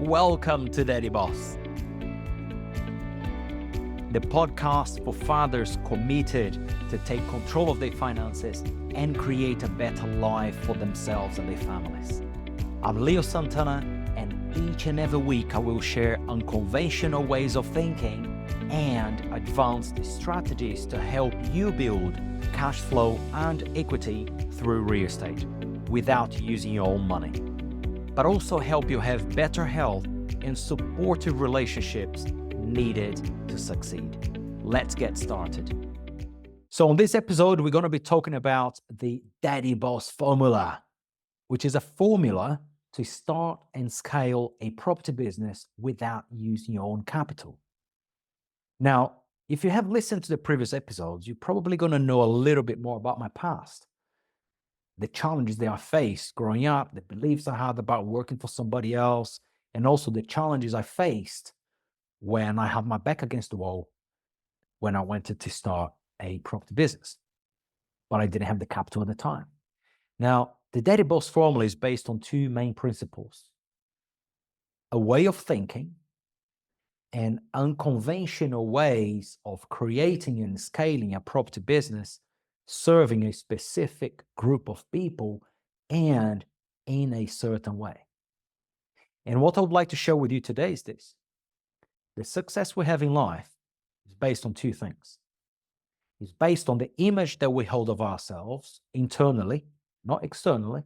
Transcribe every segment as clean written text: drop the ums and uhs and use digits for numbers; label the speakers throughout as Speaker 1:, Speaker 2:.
Speaker 1: Welcome to Daddy Boss, the podcast for fathers committed to take control of their finances and create a better life for themselves and their families. I'm Santana, and each and every week I will share unconventional ways of thinking and advanced strategies to help you build cash flow and equity through real estate without using your own money, but also help you have better health and supportive relationships needed to succeed. Let's get started. So on this episode, we're going to be talking about the Daddy Boss formula, which is a formula to start and scale a property business without using your own capital. Now, if you have listened to the previous episodes, you're probably going to know a little bit more about my past, the challenges that I faced growing up, the beliefs I had about working for somebody else, and also the challenges I faced when I had my back against the wall when I wanted to start a property business, but I didn't have the capital at the time. Now, the Daddy Boss formula is based on two main principles: a way of thinking and unconventional ways of creating and scaling a property business, serving a specific group of people and in a certain way. And what I would like to share with you today is this: the success we have in life is based on two things. It's based on the image that we hold of ourselves internally, not externally.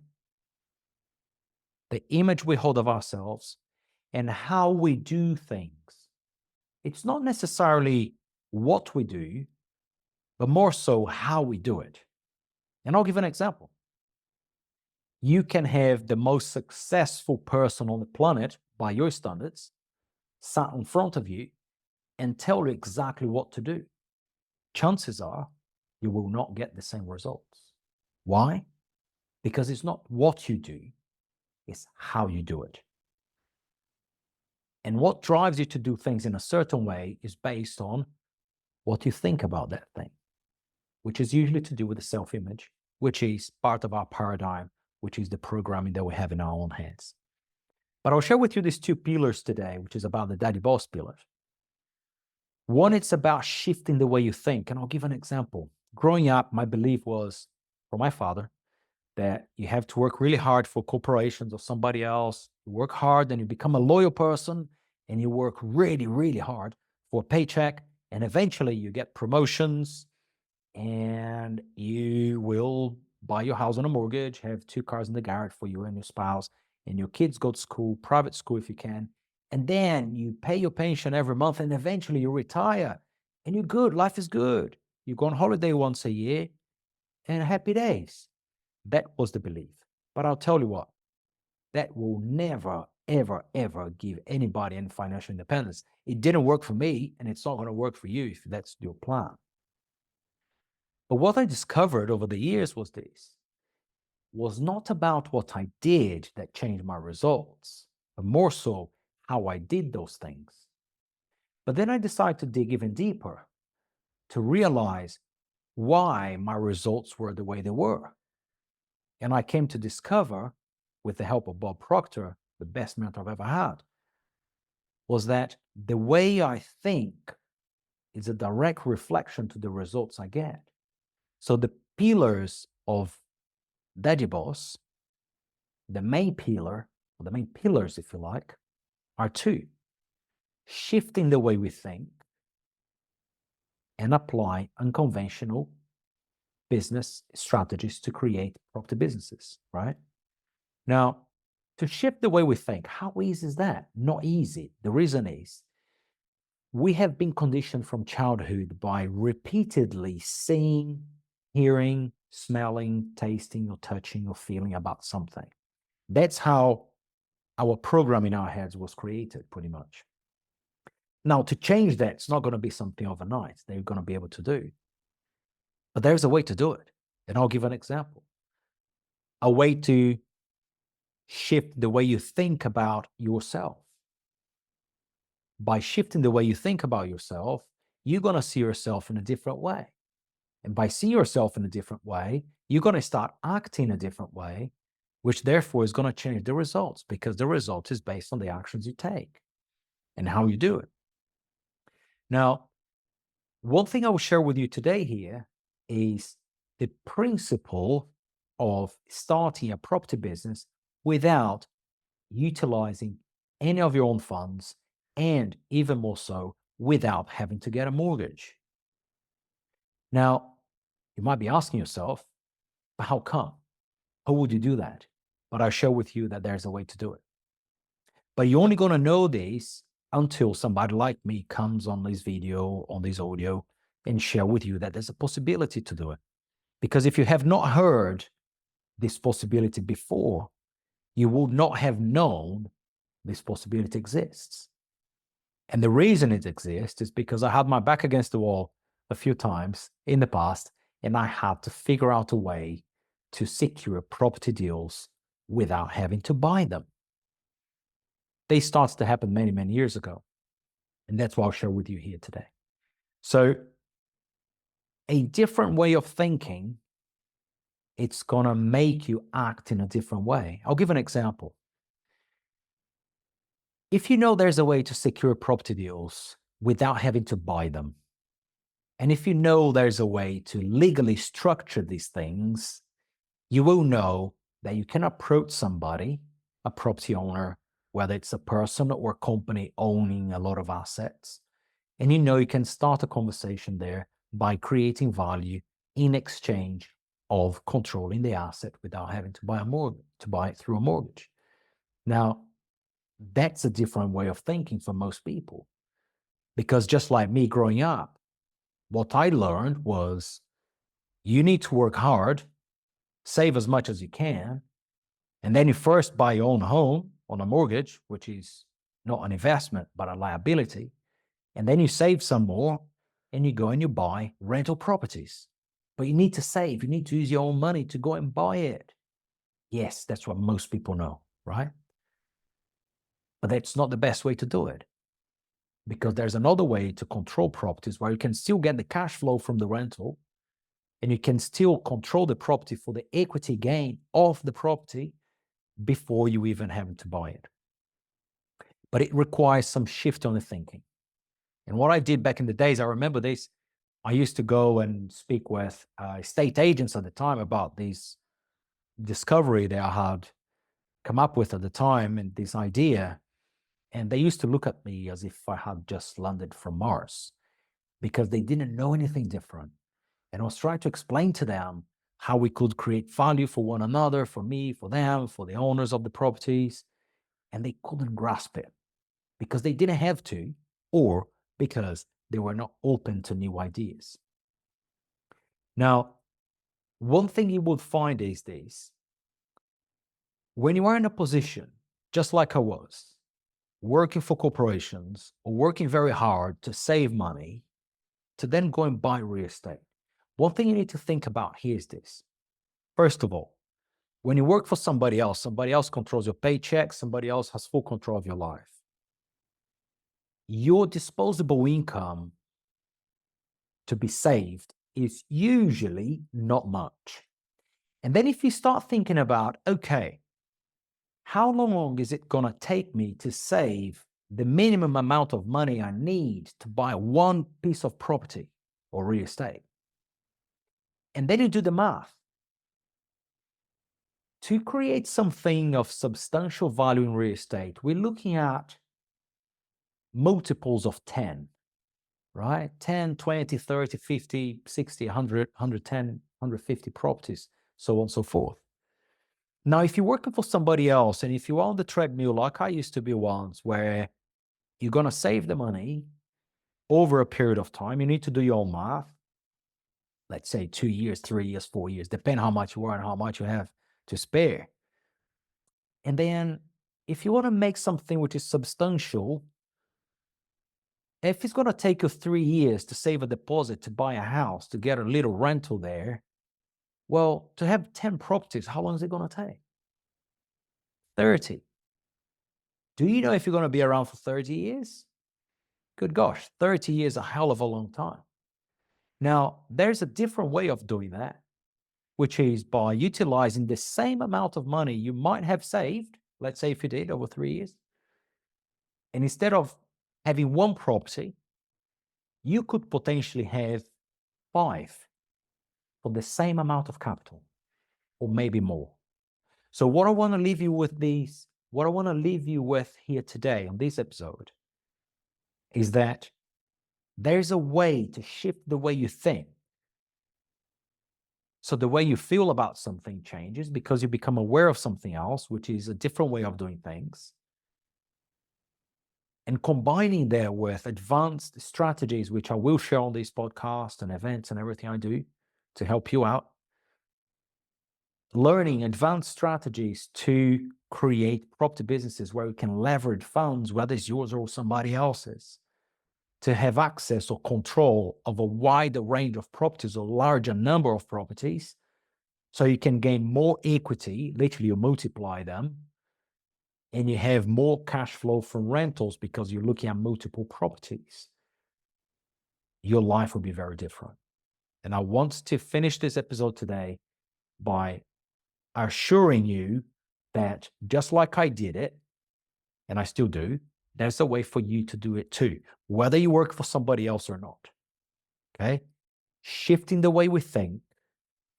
Speaker 1: The image we hold of ourselves and how we do things. It's not necessarily what we do, but more so how we do it. And I'll give an example. You can have the most successful person on the planet by your standards sat in front of you and tell you exactly what to do. Chances are you will not get the same results. Why? Because it's not what you do, it's how you do it. And what drives you to do things in a certain way is based on what you think about that thing, which is usually to do with the self-image, which is part of our paradigm, which is the programming that we have in our own heads. But I'll share with you these two pillars today, which is about the Daddy Boss pillar. One, it's about shifting the way you think. And I'll give an example. Growing up, my belief was, from my father, that you have to work really hard for corporations or somebody else. You work hard and you become a loyal person, and you work really, really hard for a paycheck. And eventually you get promotions and you will buy your house on a mortgage, have 2 cars in the garage for you and your spouse, and your kids go to school, private school if you can. And then you pay your pension every month, and eventually you retire and you're good. Life is good. You go on holiday once a year and happy days. That was the belief. But I'll tell you what, that will never, ever, ever give anybody any financial independence. It didn't work for me, and it's not going to work for you if that's your plan. But what I discovered over the years was this: was not about what I did that changed my results, but more so how I did those things. But then I decided to dig even deeper to realize why my results were the way they were. And I came to discover, with the help of Bob Proctor, the best mentor I've ever had, was that the way I think is a direct reflection to the results I get. So the pillars of Daddy Boss, the main pillar, or the main pillars, if you like, are two: shifting the way we think and apply unconventional business strategies to create property businesses, right? Now, to shift the way we think, how easy is that? Not easy. The reason is we have been conditioned from childhood by repeatedly seeing, hearing, smelling, tasting, or touching, or feeling about something. That's how our program in our heads was created, pretty much. Now, to change that, it's not going to be something overnight they're going to be able to do. But there's a way to do it. And I'll give an example. A way to shift the way you think about yourself. By shifting the way you think about yourself, you're going to see yourself in a different way. And by seeing yourself in a different way, you're going to start acting a different way. which therefore is going to change the results because the result is based on the actions you take and how you do it. Now, one thing I will share with you today here is the principle of starting a property business without utilizing any of your own funds, and even more so, without having to get a mortgage. Now, you might be asking yourself, but how come? How would you do that? But I'll share with you that there's a way to do it. But you're only going to know this until somebody like me comes on this video, on this audio, and share with you that there's a possibility to do it. Because if you have not heard this possibility before, you would not have known this possibility exists. And the reason it exists is because I had my back against the wall a few times in the past, and I had to figure out a way to secure property deals without having to buy them. They started to happen many, many years ago. And that's what I'll share with you here today. So a different way of thinking, it's going to make you act in a different way. I'll give an example. If you know there's a way to secure property deals without having to buy them, and if you know there's a way to legally structure these things, you will know that you can approach somebody, a property owner, whether it's a person or a company owning a lot of assets, and you know you can start a conversation there by creating value in exchange of controlling the asset without having to buy a mortgage, to buy it through a mortgage. Now, that's a different way of thinking for most people, because just like me growing up, what I learned was you need to work hard, save as much as you can, and then you first buy your own home on a mortgage, which is not an investment, but a liability. And then you save some more and you go and you buy rental properties. But you need to save, you need to use your own money to go and buy it. Yes, that's what most people know, right? But that's not the best way to do it, because there's another way to control properties where you can still get the cash flow from the rental and you can still control the property for the equity gain of the property before you even have to buy it. But it requires some shift on the thinking. And what I did back in the days, I remember this, I used to go and speak with estate agents at the time about this discovery that I had come up with at the time and this idea. And they used to look at me as if I had just landed from Mars, because they didn't know anything different. And I was trying to explain to them how we could create value for one another, for me, for them, for the owners of the properties. And they couldn't grasp it because they didn't have to, or because they were not open to new ideas. Now, one thing you would find these days, when you are in a position, just like I was, working for corporations or working very hard to save money, to then go and buy real estate, one thing you need to think about here is this. First of all, when you work for somebody else controls your paycheck, somebody else has full control of your life. Your disposable income to be saved is usually not much. And then if you start thinking about, okay, how long is it going to take me to save the minimum amount of money I need to buy one piece of property or real estate? And then you do the math. To create something of substantial value in real estate, we're looking at multiples of 10, right? 10, 20, 30, 50, 60, 100, 110, 150 properties, so on and so forth. Now, if you're working for somebody else and if you're on the treadmill like I used to be once, where you're going to save the money over a period of time, you need to do your own math. Let's say 2 years, 3 years, 4 years, depend how much you earn, how much you have to spare. And then if you want to make something which is substantial, if it's going to take you 3 years to save a deposit to buy a house, to get a little rental there, well, to have 10 properties, how long is it going to take? 30. Do you know if you're going to be around for 30 years? Good gosh, 30 years is a hell of a long time. Now, there's a different way of doing that. which is by utilizing the same amount of money you might have saved, let's say if you did over 3 years, and instead of having one property, you could potentially have 5 for the same amount of capital, or maybe more. So what I want to leave you with here today on this episode is that there's a way to shift the way you think. So the way you feel about something changes because you become aware of something else, which is a different way of doing things. And combining that with advanced strategies, which I will share on this podcast and events and everything I do to help you out, learning advanced strategies to create property businesses where you can leverage funds, whether it's yours or somebody else's, to have access or control of a wider range of properties or larger number of properties, so you can gain more equity, literally you multiply them, and you have more cash flow from rentals because you're looking at multiple properties. Your life will be very different. And I want to finish this episode today by assuring you that just like I did it, and I still do, there's a way for you to do it too, whether you work for somebody else or not. Okay? Shifting the way we think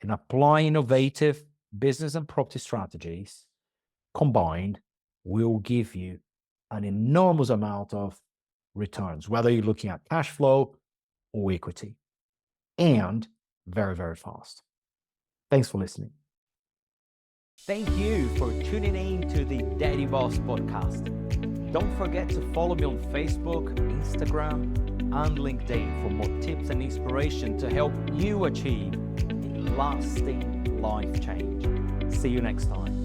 Speaker 1: and applying innovative business and property strategies combined will give you an enormous amount of returns, whether you're looking at cash flow or equity, and very, very fast. Thanks for listening. Thank you for tuning in to the Daddy Boss podcast. Don't forget to follow me on Facebook, Instagram, and LinkedIn for more tips and inspiration to help you achieve a lasting life change. See you next time.